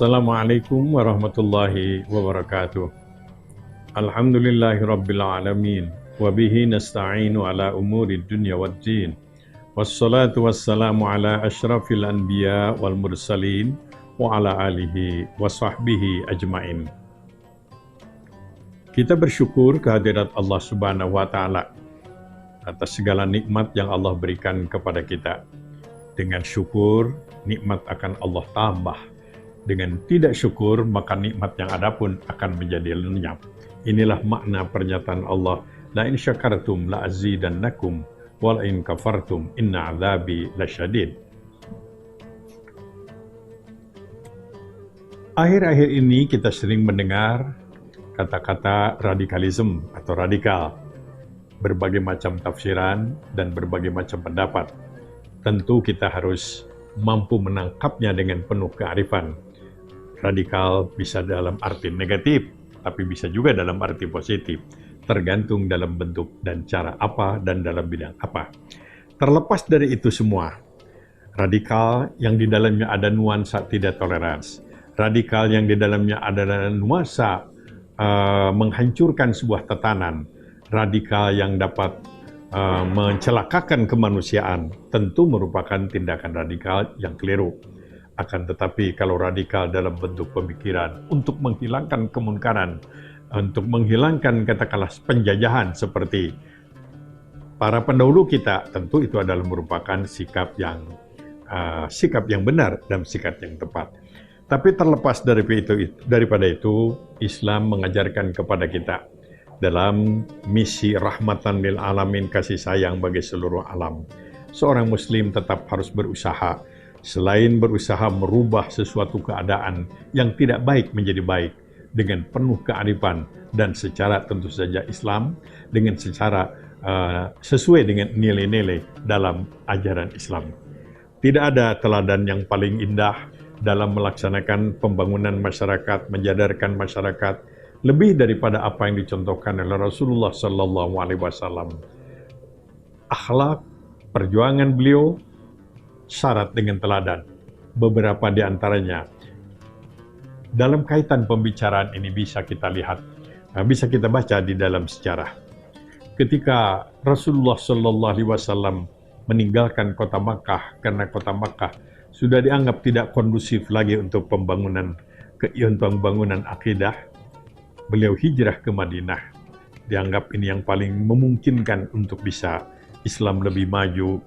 Assalamualaikum warahmatullahi wabarakatuh. Alhamdulillahi rabbil alamin. Wabihi nasta'inu ala umuri dunya waddin. Wassalatu wassalamu ala ashrafil anbiya wal mursalin wa ala alihi wa sahbihi ajmain. Kita bersyukur kehadirat Allah Subhanahu wa Ta'ala atas segala nikmat yang Allah berikan kepada kita. Dengan syukur, nikmat akan Allah tambah. Dengan tidak syukur, maka nikmat yang ada pun akan menjadi lenyap. Inilah makna pernyataan Allah, la in syakartum la azidannakum wa la in kafartum inna azabi lasyadid. Akhir-akhir ini kita sering mendengar kata-kata radikalisme atau radikal, berbagai macam tafsiran dan berbagai macam pendapat. Tentu kita harus mampu menangkapnya dengan penuh kearifan. Radikal bisa dalam arti negatif, tapi bisa juga dalam arti positif, tergantung dalam bentuk dan cara apa dan dalam bidang apa. Terlepas dari itu semua, radikal yang di dalamnya ada nuansa tidak toleransi, radikal yang di dalamnya ada nuansa menghancurkan sebuah tatanan, radikal yang dapat mencelakakan kemanusiaan, tentu merupakan tindakan radikal yang keliru. Akan tetapi kalau radikal dalam bentuk pemikiran untuk menghilangkan kemungkaran, untuk menghilangkan katakanlah penjajahan seperti para pendahulu kita, tentu itu adalah merupakan sikap yang benar dan sikap yang tepat. Tapi terlepas daripada itu, Islam mengajarkan kepada kita dalam misi rahmatan lil alamin, kasih sayang bagi seluruh alam. Seorang muslim tetap harus berusaha. Selain berusaha merubah sesuatu keadaan yang tidak baik menjadi baik dengan penuh kearifan dan secara tentu saja Islam, dengan secara sesuai dengan nilai-nilai dalam ajaran Islam. Tidak ada teladan yang paling indah dalam melaksanakan pembangunan masyarakat, menjadarkan masyarakat, lebih daripada apa yang dicontohkan oleh Rasulullah SAW. Akhlak, perjuangan beliau syarat dengan teladan. Beberapa di antaranya dalam kaitan pembicaraan ini bisa kita lihat, bisa kita baca di dalam sejarah. Ketika Rasulullah SAW meninggalkan kota Makkah karena kota Makkah sudah dianggap tidak kondusif lagi untuk pembangunan akidah, beliau hijrah ke Madinah. Dianggap ini yang paling memungkinkan untuk bisa Islam lebih maju,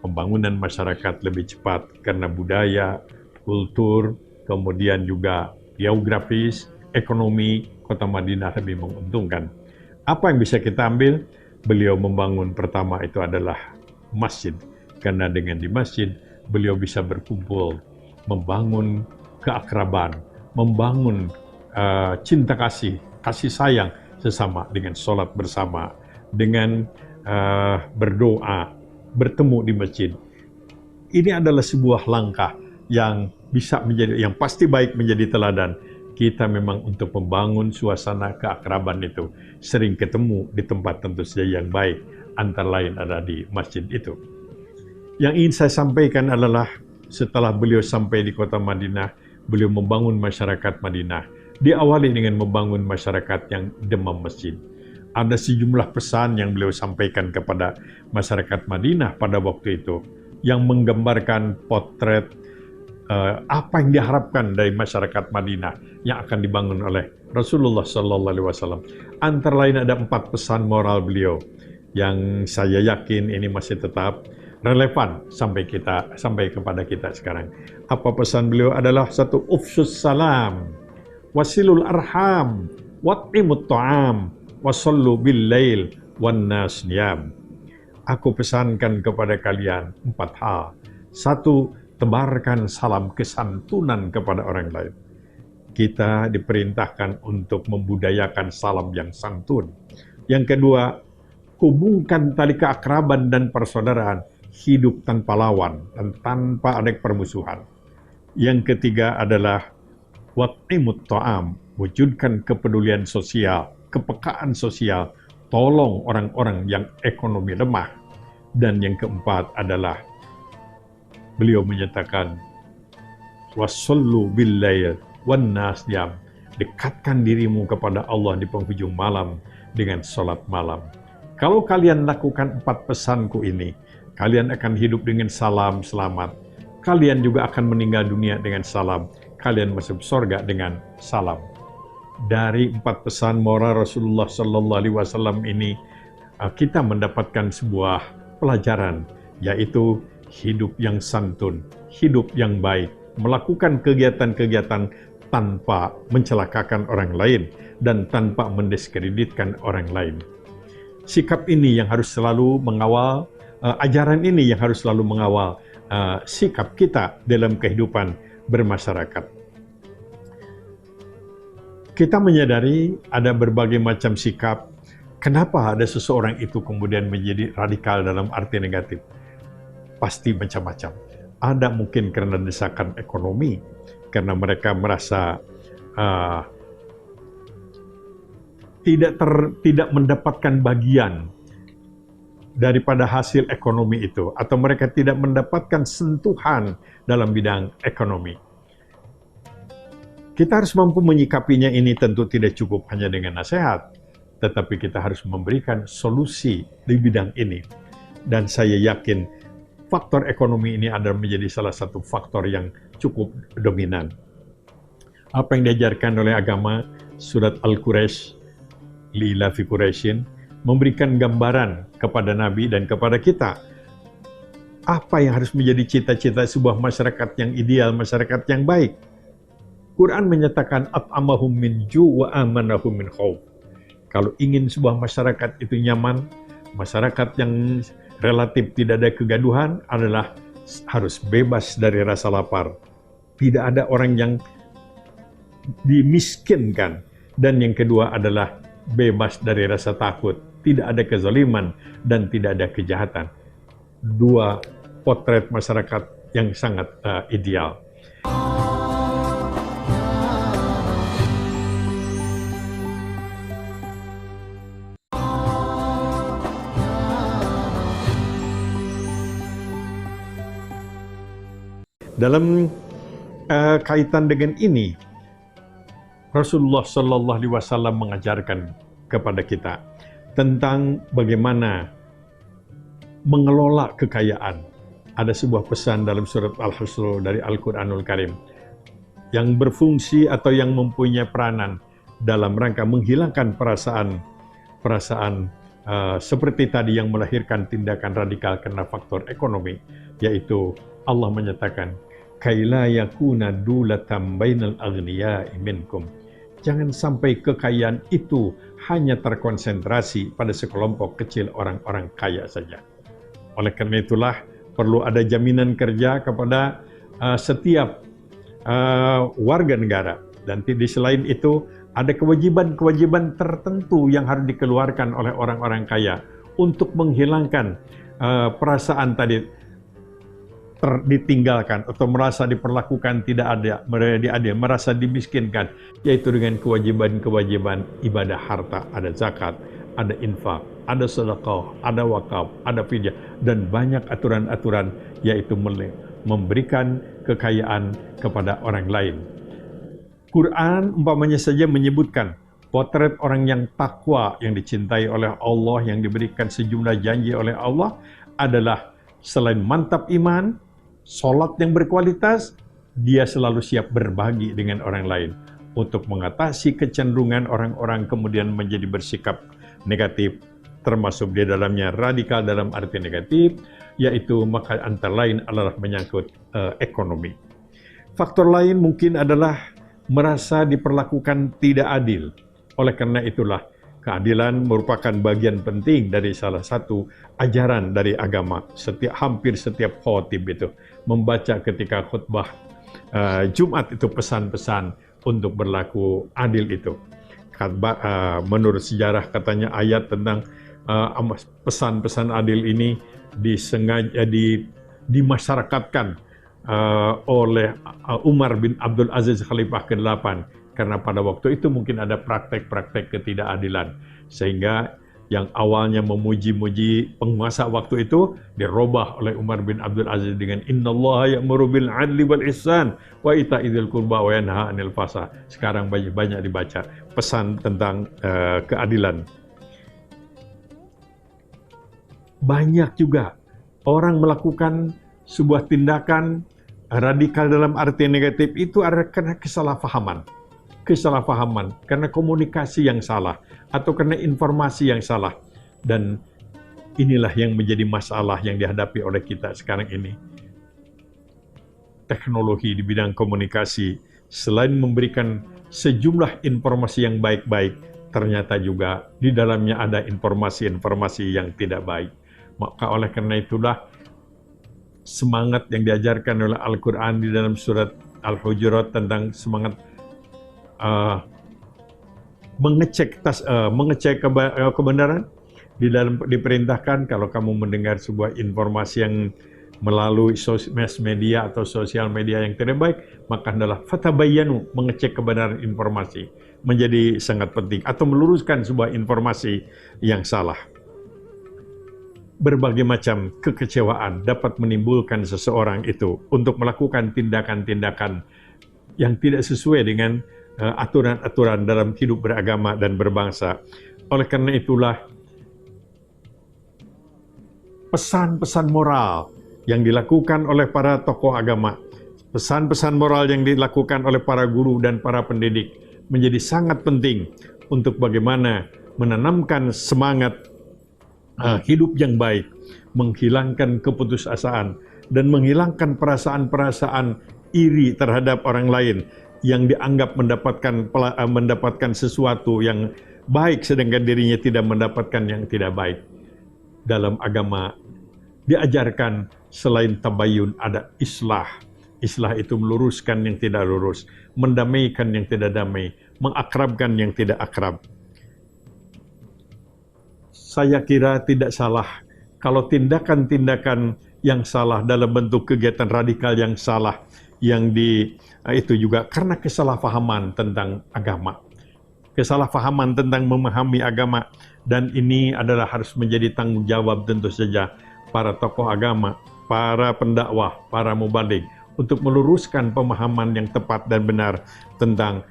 pembangunan masyarakat lebih cepat karena budaya, kultur, kemudian juga geografis, ekonomi, kota Madinah lebih menguntungkan. Apa yang bisa kita ambil? Beliau membangun pertama itu adalah masjid, karena dengan di masjid beliau bisa berkumpul, membangun keakraban, membangun cinta kasih sayang sesama dengan sholat bersama, dengan berdoa, bertemu di masjid. Ini adalah sebuah langkah yang bisa menjadi, yang pasti baik menjadi teladan. Kita memang untuk membangun suasana keakraban itu sering ketemu di tempat tentu saja yang baik, antara lain ada di masjid itu. Yang ingin saya sampaikan adalah setelah beliau sampai di kota Madinah, beliau membangun masyarakat Madinah. Diawali dengan membangun masyarakat yang demam masjid. Ada sejumlah pesan yang beliau sampaikan kepada masyarakat Madinah pada waktu itu yang menggambarkan potret apa yang diharapkan dari masyarakat Madinah yang akan dibangun oleh Rasulullah SAW. Antara lain ada 4 pesan moral beliau yang saya yakin ini masih tetap relevan sampai kepada kita sekarang. Apa pesan beliau? Adalah satu, ufsus salam, wasilul arham, wat'imut ta'am, wasallu bil lail wan nas niyam. Aku pesankan kepada kalian 4 hal. 1, tebarkan salam kesantunan kepada orang lain. Kita diperintahkan untuk membudayakan salam yang santun. Yang kedua, hubungkan tali keakraban dan persaudaraan, hidup tanpa lawan dan tanpa ada permusuhan. Yang ketiga adalah wat'imut ta'am, wujudkan kepedulian sosial, kepekaan sosial, tolong orang-orang yang ekonomi lemah. Dan yang keempat adalah beliau menyatakan wasallu bil lail wan nas niyam. Dekatkan dirimu kepada Allah di penghujung malam dengan sholat malam. Kalau kalian lakukan 4 pesanku ini, kalian akan hidup dengan salam selamat. Kalian juga akan meninggal dunia dengan salam. Kalian masuk surga dengan salam. Dari 4 pesan moral Rasulullah Sallallahu Alaihi Wasallam ini, kita mendapatkan sebuah pelajaran, yaitu hidup yang santun, hidup yang baik, melakukan kegiatan-kegiatan tanpa mencelakakan orang lain dan tanpa mendiskreditkan orang lain. Sikap ini yang harus selalu mengawal, ajaran ini yang harus selalu mengawal sikap kita dalam kehidupan bermasyarakat. Kita menyadari ada berbagai macam sikap. Kenapa ada seseorang itu kemudian menjadi radikal dalam arti negatif? Pasti macam-macam. Ada mungkin karena desakan ekonomi, karena mereka merasa tidak mendapatkan bagian daripada hasil ekonomi itu, atau mereka tidak mendapatkan sentuhan dalam bidang ekonomi. Kita harus mampu menyikapinya. Ini tentu tidak cukup hanya dengan nasihat, tetapi kita harus memberikan solusi di bidang ini. Dan saya yakin faktor ekonomi ini adalah menjadi salah satu faktor yang cukup dominan. Apa yang diajarkan oleh agama, surat Al-Quraisy, Li'ila fi Quraisyin, memberikan gambaran kepada Nabi dan kepada kita. Apa yang harus menjadi cita-cita sebuah masyarakat yang ideal, masyarakat yang baik? Quran menyatakan at'amahum min ju' wa amanahum min khauf. Kalau ingin sebuah masyarakat itu nyaman, masyarakat yang relatif tidak ada kegaduhan adalah harus bebas dari rasa lapar. Tidak ada orang yang dimiskinkan. Dan yang kedua adalah bebas dari rasa takut. Tidak ada kezaliman dan tidak ada kejahatan. 2 potret masyarakat yang sangat ideal. Dalam kaitan dengan ini, Rasulullah Sallallahu Alaihi Wasallam mengajarkan kepada kita tentang bagaimana mengelola kekayaan. Ada sebuah pesan dalam surat Al-Hasr dari Al-Quranul Karim yang berfungsi atau yang mempunyai peranan dalam rangka menghilangkan perasaan seperti tadi yang melahirkan tindakan radikal karena faktor ekonomi, yaitu Allah menyatakan, kaila yakuna dulatan bainal aghniya'i minkum. Jangan sampai kekayaan itu hanya terkonsentrasi pada sekelompok kecil orang-orang kaya saja. Oleh karena itulah perlu ada jaminan kerja kepada setiap warga negara. Dan di selain itu ada kewajiban-kewajiban tertentu yang harus dikeluarkan oleh orang-orang kaya untuk menghilangkan perasaan tadi ditinggalkan atau merasa diperlakukan tidak adil, merasa dimiskinkan, yaitu dengan kewajiban-kewajiban ibadah harta, ada zakat, ada infak, ada sedekah, ada wakaf, ada fidyah, dan banyak aturan-aturan, yaitu memberikan kekayaan kepada orang lain. Quran umpamanya saja menyebutkan potret orang yang takwa, yang dicintai oleh Allah, yang diberikan sejumlah janji oleh Allah adalah selain mantap iman, sholat yang berkualitas, dia selalu siap berbagi dengan orang lain untuk mengatasi kecenderungan orang-orang kemudian menjadi bersikap negatif, termasuk di dalamnya radikal dalam arti negatif, yaitu maka antara lain adalah menyangkut ekonomi. Faktor lain mungkin adalah merasa diperlakukan tidak adil. Oleh karena itulah keadilan merupakan bagian penting dari salah satu ajaran dari agama. Hampir setiap khotib itu membaca ketika khutbah Jumat itu pesan-pesan untuk berlaku adil itu. Menurut sejarah katanya ayat tentang pesan-pesan adil ini dimasyarakatkan oleh Umar bin Abdul Aziz Khalifah ke-8. Karena pada waktu itu mungkin ada praktek-praktek ketidakadilan. Sehingga yang awalnya memuji-muji penguasa waktu itu dirubah oleh Umar bin Abdul Aziz dengan innallaha ya'muru bil 'adli wal ihsan wa ita'idzil qurba wa yanha 'anil fahsya. Sekarang banyak dibaca pesan tentang keadilan. Banyak juga orang melakukan sebuah tindakan radikal dalam arti negatif itu adalah karena kesalahpahaman, karena komunikasi yang salah, atau karena informasi yang salah. Dan inilah yang menjadi masalah yang dihadapi oleh kita sekarang ini. Teknologi di bidang komunikasi, selain memberikan sejumlah informasi yang baik-baik, ternyata juga di dalamnya ada informasi-informasi yang tidak baik. Maka oleh karena itulah, semangat yang diajarkan oleh Al-Quran di dalam surat Al-Hujurat tentang semangat mengecek kebenaran, diperintahkan kalau kamu mendengar sebuah informasi yang melalui mass media atau sosial media yang tidak baik, maka adalah fatabayyanu, mengecek kebenaran informasi menjadi sangat penting, atau meluruskan sebuah informasi yang salah. Berbagai macam kekecewaan dapat menimbulkan seseorang itu untuk melakukan tindakan-tindakan yang tidak sesuai dengan aturan-aturan dalam hidup beragama dan berbangsa. Oleh karena itulah, pesan-pesan moral yang dilakukan oleh para tokoh agama, pesan-pesan moral yang dilakukan oleh para guru dan para pendidik menjadi sangat penting untuk bagaimana menanamkan semangat hidup yang baik, menghilangkan keputusasaan, dan menghilangkan perasaan-perasaan iri terhadap orang lain yang dianggap mendapatkan sesuatu yang baik, sedangkan dirinya tidak mendapatkan yang tidak baik. Dalam agama diajarkan selain tabayun ada islah. Islah itu meluruskan yang tidak lurus, mendamaikan yang tidak damai, mengakrabkan yang tidak akrab. Saya kira tidak salah kalau tindakan-tindakan yang salah dalam bentuk kegiatan radikal yang salah yang itu juga karena kesalahpahaman tentang agama, kesalahpahaman tentang memahami agama, dan ini adalah harus menjadi tanggung jawab tentu saja para tokoh agama, para pendakwah, para mubaligh untuk meluruskan pemahaman yang tepat dan benar tentang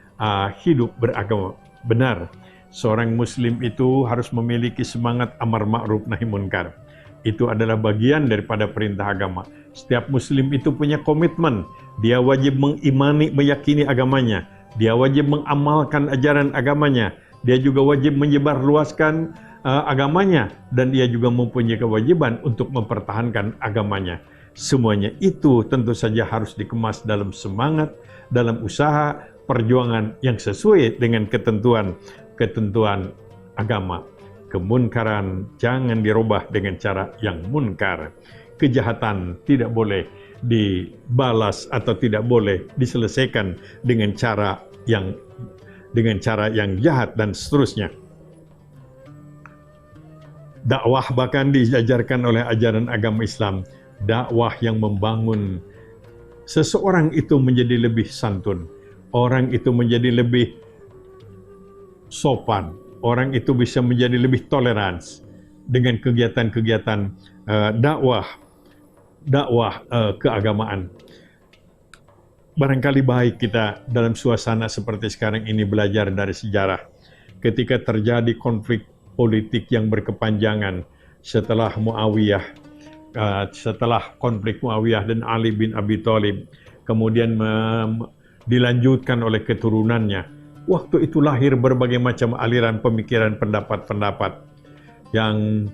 hidup beragama benar. Seorang muslim itu harus memiliki semangat amar ma'ruf nahi munkar. Itu adalah bagian daripada perintah agama. Setiap muslim itu punya komitmen. Dia wajib mengimani, meyakini agamanya. Dia wajib mengamalkan ajaran agamanya. Dia juga wajib menyebarluaskan agamanya. Dan dia juga mempunyai kewajiban untuk mempertahankan agamanya. Semuanya itu tentu saja harus dikemas dalam semangat, dalam usaha, perjuangan yang sesuai dengan ketentuan agama. Kemunkaran jangan dirubah dengan cara yang munkar. Kejahatan tidak boleh dibalas atau tidak boleh diselesaikan dengan cara yang jahat dan seterusnya. Dakwah bahkan diajarkan oleh ajaran agama Islam, dakwah yang membangun seseorang itu menjadi lebih santun, orang itu menjadi lebih sopan, orang itu bisa menjadi lebih tolerans dengan kegiatan-kegiatan dakwah keagamaan. Barangkali baik kita dalam suasana seperti sekarang ini belajar dari sejarah. Ketika terjadi konflik politik yang berkepanjangan setelah konflik Muawiyah dan Ali bin Abi Thalib, kemudian dilanjutkan oleh keturunannya. Waktu itu lahir berbagai macam aliran pemikiran, pendapat-pendapat yang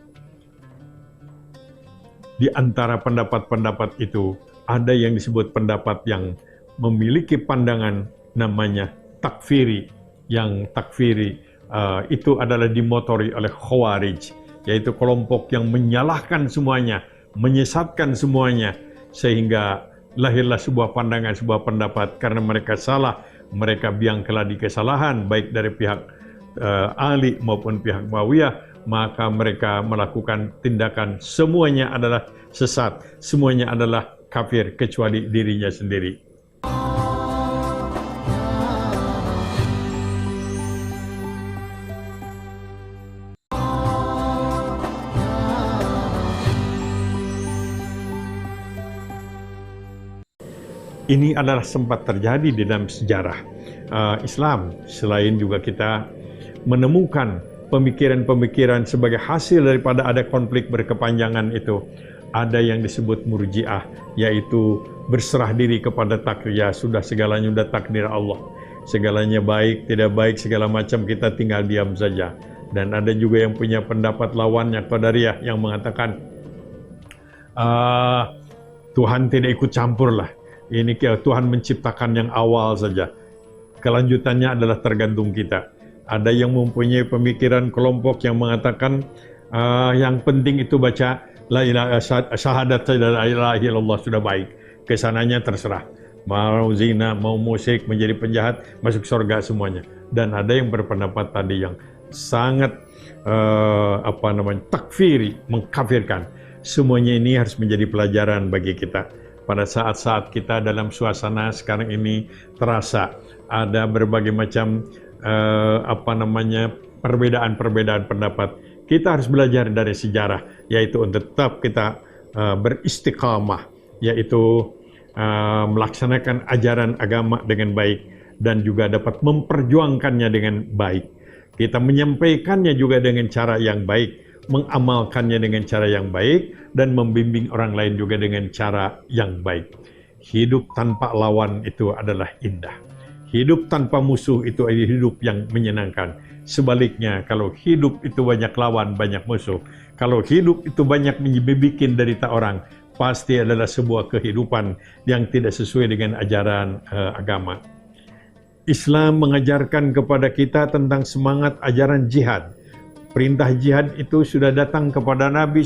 di antara pendapat-pendapat itu ada yang disebut pendapat yang memiliki pandangan namanya takfiri. Yang takfiri itu adalah dimotori oleh Khawarij, yaitu kelompok yang menyalahkan semuanya, menyesatkan semuanya, sehingga lahirlah sebuah pandangan, sebuah pendapat karena mereka salah. Mereka biang keladi kesalahan baik dari pihak Ali maupun pihak Muawiyah, maka mereka melakukan tindakan semuanya adalah sesat, semuanya adalah kafir kecuali dirinya sendiri. Ini adalah sempat terjadi di dalam sejarah Islam. Selain juga kita menemukan pemikiran-pemikiran sebagai hasil daripada ada konflik berkepanjangan itu. Ada yang disebut murjiah, yaitu berserah diri kepada takdir. Ya sudah, segalanya sudah takdir Allah. Segalanya baik, tidak baik, segala macam kita tinggal diam saja. Dan ada juga yang punya pendapat lawannya, Qadariyah, yang mengatakan Tuhan tidak ikut campur lah. Ini Tuhan menciptakan yang awal saja. Kelanjutannya adalah tergantung kita. Ada yang mempunyai pemikiran kelompok yang mengatakan yang penting itu baca la ilaha syahadat la ilaha illallah sudah baik. Kesananya terserah. Mau zina, mau musyrik, menjadi penjahat, masuk surga semuanya. Dan ada yang berpendapat tadi yang sangat takfiri, mengkafirkan. Semuanya ini harus menjadi pelajaran bagi kita. Pada saat-saat kita dalam suasana sekarang ini terasa ada berbagai macam perbedaan-perbedaan pendapat. Kita harus belajar dari sejarah, yaitu untuk tetap kita beristiqamah, yaitu melaksanakan ajaran agama dengan baik dan juga dapat memperjuangkannya dengan baik. Kita menyampaikannya juga dengan cara yang baik, mengamalkannya dengan cara yang baik, dan membimbing orang lain juga dengan cara yang baik. Hidup tanpa lawan itu adalah indah. Hidup tanpa musuh itu adalah hidup yang menyenangkan. Sebaliknya, kalau hidup itu banyak lawan, banyak musuh, kalau hidup itu banyak membuat derita orang, pasti adalah sebuah kehidupan yang tidak sesuai dengan ajaran agama. Islam mengajarkan kepada kita tentang semangat ajaran jihad. Perintah jihad itu sudah datang kepada Nabi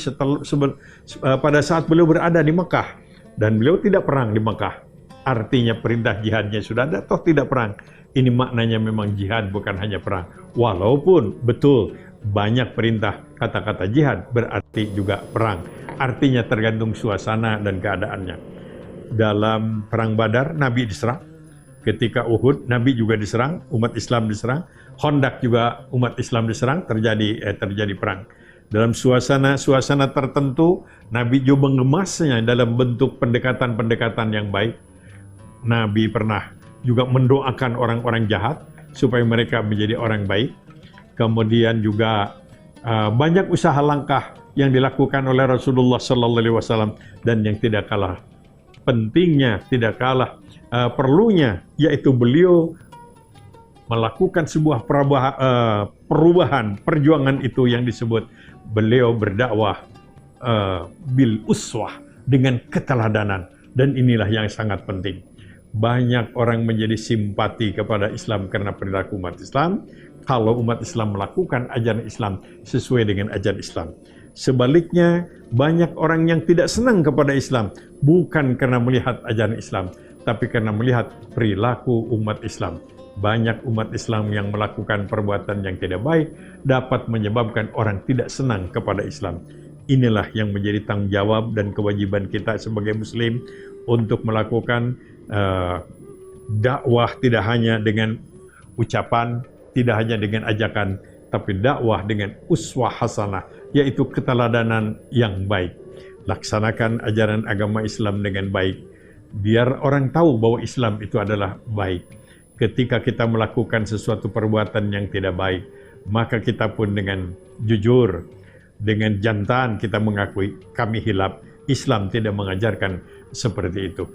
pada saat beliau berada di Mekah. Dan beliau tidak perang di Mekah. Artinya perintah jihadnya sudah ada, toh tidak perang. Ini maknanya memang jihad, bukan hanya perang. Walaupun betul banyak perintah kata-kata jihad, berarti juga perang. Artinya tergantung suasana dan keadaannya. Dalam perang Badar, Nabi diserang. Ketika Uhud, Nabi juga diserang, umat Islam diserang. Khandaq juga umat Islam diserang, terjadi perang. Dalam suasana tertentu, Nabi juga mengemasnya dalam bentuk pendekatan-pendekatan yang baik. Nabi pernah juga mendoakan orang-orang jahat supaya mereka menjadi orang baik. Kemudian juga banyak usaha langkah yang dilakukan oleh Rasulullah SAW, dan yang tidak kalah pentingnya, tidak kalah perlunya, yaitu beliau melakukan sebuah perubahan, perjuangan itu yang disebut beliau berdakwah bil uswah, dengan keteladanan. Dan inilah yang sangat penting. Banyak orang menjadi simpati kepada Islam karena perilaku umat Islam, kalau umat Islam melakukan ajaran Islam sesuai dengan ajaran Islam. Sebaliknya, banyak orang yang tidak senang kepada Islam, bukan karena melihat ajaran Islam, tapi karena melihat perilaku umat Islam. Banyak umat Islam yang melakukan perbuatan yang tidak baik dapat menyebabkan orang tidak senang kepada Islam. Inilah yang menjadi tanggung jawab dan kewajiban kita sebagai Muslim untuk melakukan dakwah tidak hanya dengan ucapan, tidak hanya dengan ajakan, tapi dakwah dengan uswah hasanah, yaitu keteladanan yang baik. Laksanakan ajaran agama Islam dengan baik, biar orang tahu bahwa Islam itu adalah baik. Ketika kita melakukan sesuatu perbuatan yang tidak baik, maka kita pun dengan jujur, dengan jantan kita mengakui kami hilaf. Islam tidak mengajarkan seperti itu.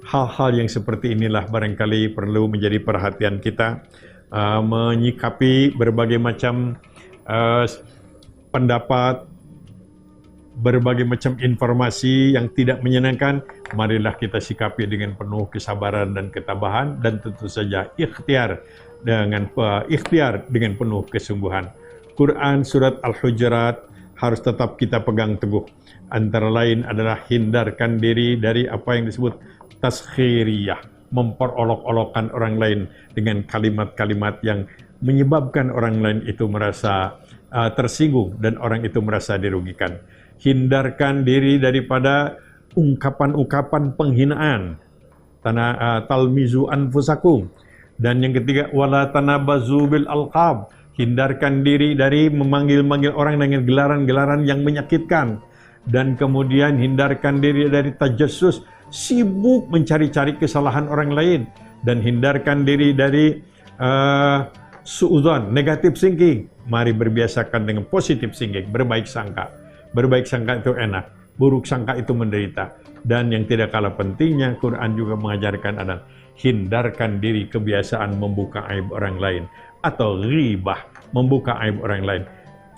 Hal-hal yang seperti inilah barangkali perlu menjadi perhatian kita, menyikapi berbagai macam pendapat, berbagai macam informasi yang tidak menyenangkan. Marilah kita sikapi dengan penuh kesabaran dan ketabahan, dan tentu saja ikhtiar dengan penuh kesungguhan. Quran surat Al-Hujurat harus tetap kita pegang teguh. Antara lain adalah hindarkan diri dari apa yang disebut taskhiriyah, memperolok-olokkan orang lain dengan kalimat-kalimat yang menyebabkan orang lain itu merasa tersinggung dan orang itu merasa dirugikan. Hindarkan diri daripada ungkapan-ungkapan penghinaan. Talmizu anfusakum. Dan yang ketiga, wala tanabazu bil alqab. Hindarkan diri dari memanggil-manggil orang dengan gelaran-gelaran yang menyakitkan. Dan kemudian hindarkan diri dari tajassus, sibuk mencari-cari kesalahan orang lain, dan hindarkan diri dari suudzon, negative thinking. Mari berbiasakan dengan positive thinking, berbaik sangka. Berbaik sangka itu enak, buruk sangka itu menderita. Dan yang tidak kalah pentingnya, Quran juga mengajarkan adalah hindarkan diri kebiasaan membuka aib orang lain atau ghibah, membuka aib orang lain.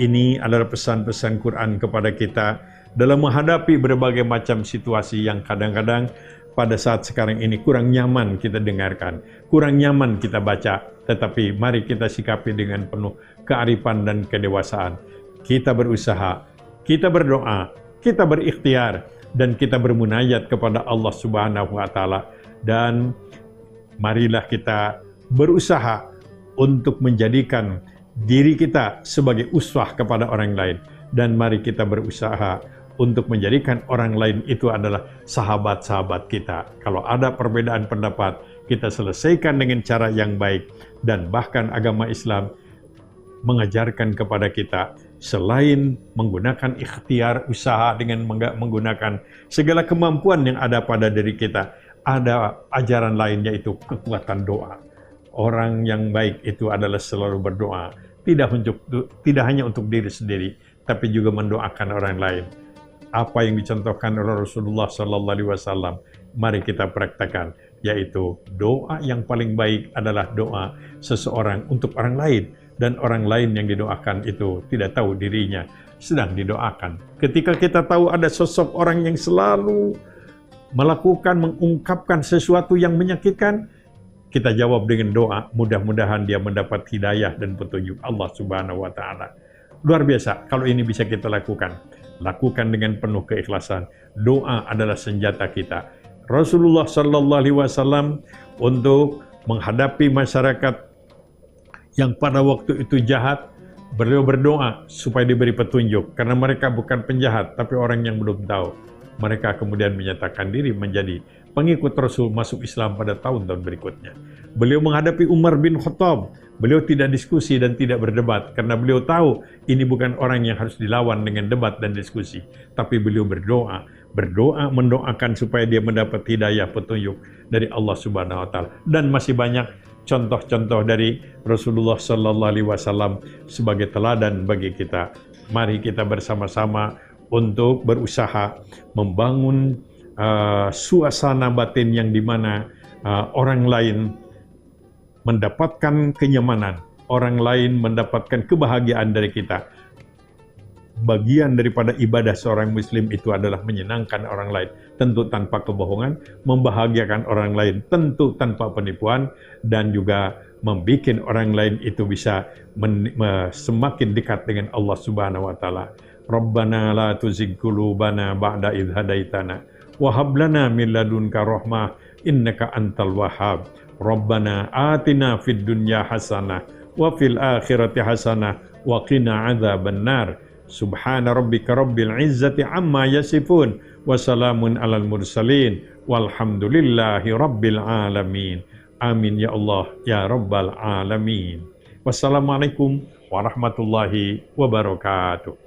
Ini adalah pesan-pesan Quran kepada kita dalam menghadapi berbagai macam situasi yang kadang-kadang pada saat sekarang ini kurang nyaman kita dengarkan, kurang nyaman kita baca, tetapi mari kita sikapi dengan penuh kearifan dan kedewasaan. Kita berusaha, kita berdoa, kita berikhtiar, dan kita bermunajat kepada Allah Subhanahu wa Ta'ala, dan marilah kita berusaha untuk menjadikan diri kita sebagai uswah kepada orang lain, dan mari kita berusaha untuk menjadikan orang lain itu adalah sahabat-sahabat kita. Kalau ada perbedaan pendapat, kita selesaikan dengan cara yang baik, dan bahkan agama Islam mengajarkan kepada kita, selain menggunakan ikhtiar usaha dengan menggunakan segala kemampuan yang ada pada diri kita, ada ajaran lain, yaitu kekuatan doa. Orang yang baik itu adalah selalu berdoa, tidak hanya untuk diri sendiri, tapi juga mendoakan orang lain. Apa yang dicontohkan oleh Rasulullah SAW, mari kita praktekkan, yaitu doa yang paling baik adalah doa seseorang untuk orang lain, dan orang lain yang didoakan itu tidak tahu dirinya sedang didoakan. Ketika kita tahu ada sosok orang yang selalu mengungkapkan sesuatu yang menyakitkan, kita jawab dengan doa, mudah-mudahan dia mendapat hidayah dan petunjuk Allah Subhanahu wa Ta'ala. Luar biasa kalau ini bisa kita lakukan. Lakukan dengan penuh keikhlasan. Doa adalah senjata kita. Rasulullah SAW untuk menghadapi masyarakat yang pada waktu itu jahat, beliau berdoa supaya diberi petunjuk, karena mereka bukan penjahat, tapi orang yang belum tahu. Mereka kemudian menyatakan diri menjadi pengikut Rasul, masuk Islam pada tahun-tahun berikutnya. Beliau menghadapi Umar bin Khattab, beliau tidak diskusi dan tidak berdebat, karena beliau tahu ini bukan orang yang harus dilawan dengan debat dan diskusi, tapi beliau berdoa, mendoakan supaya dia mendapat hidayah petunjuk dari Allah Subhanahu wa Ta'ala. Dan masih banyak contoh-contoh dari Rasulullah SAW sebagai teladan bagi kita. Mari kita bersama-sama untuk berusaha membangun suasana batin yang dimana orang lain mendapatkan kenyamanan, orang lain mendapatkan kebahagiaan dari kita. Bagian daripada ibadah seorang muslim itu adalah menyenangkan orang lain, tentu tanpa kebohongan, membahagiakan orang lain, tentu tanpa penipuan, dan juga membuat orang lain itu bisa semakin dekat dengan Allah Subhanahu wa Ta'ala. Rabbana la tuzigh qulubana ba'da idh hadaitana wa hab lana min ladunka rahmah innaka antal wahhab. Rabbana atina fid dunya hasanah wa fil akhirati hasanah wa qina adzabannar. Subhana rabbika rabbil izzati amma yasifun wa salamun alal mursalin walhamdulillahi rabbil alamin. Amin ya Allah ya rabbal alamin. Wassalamualaikum warahmatullahi wabarakatuh.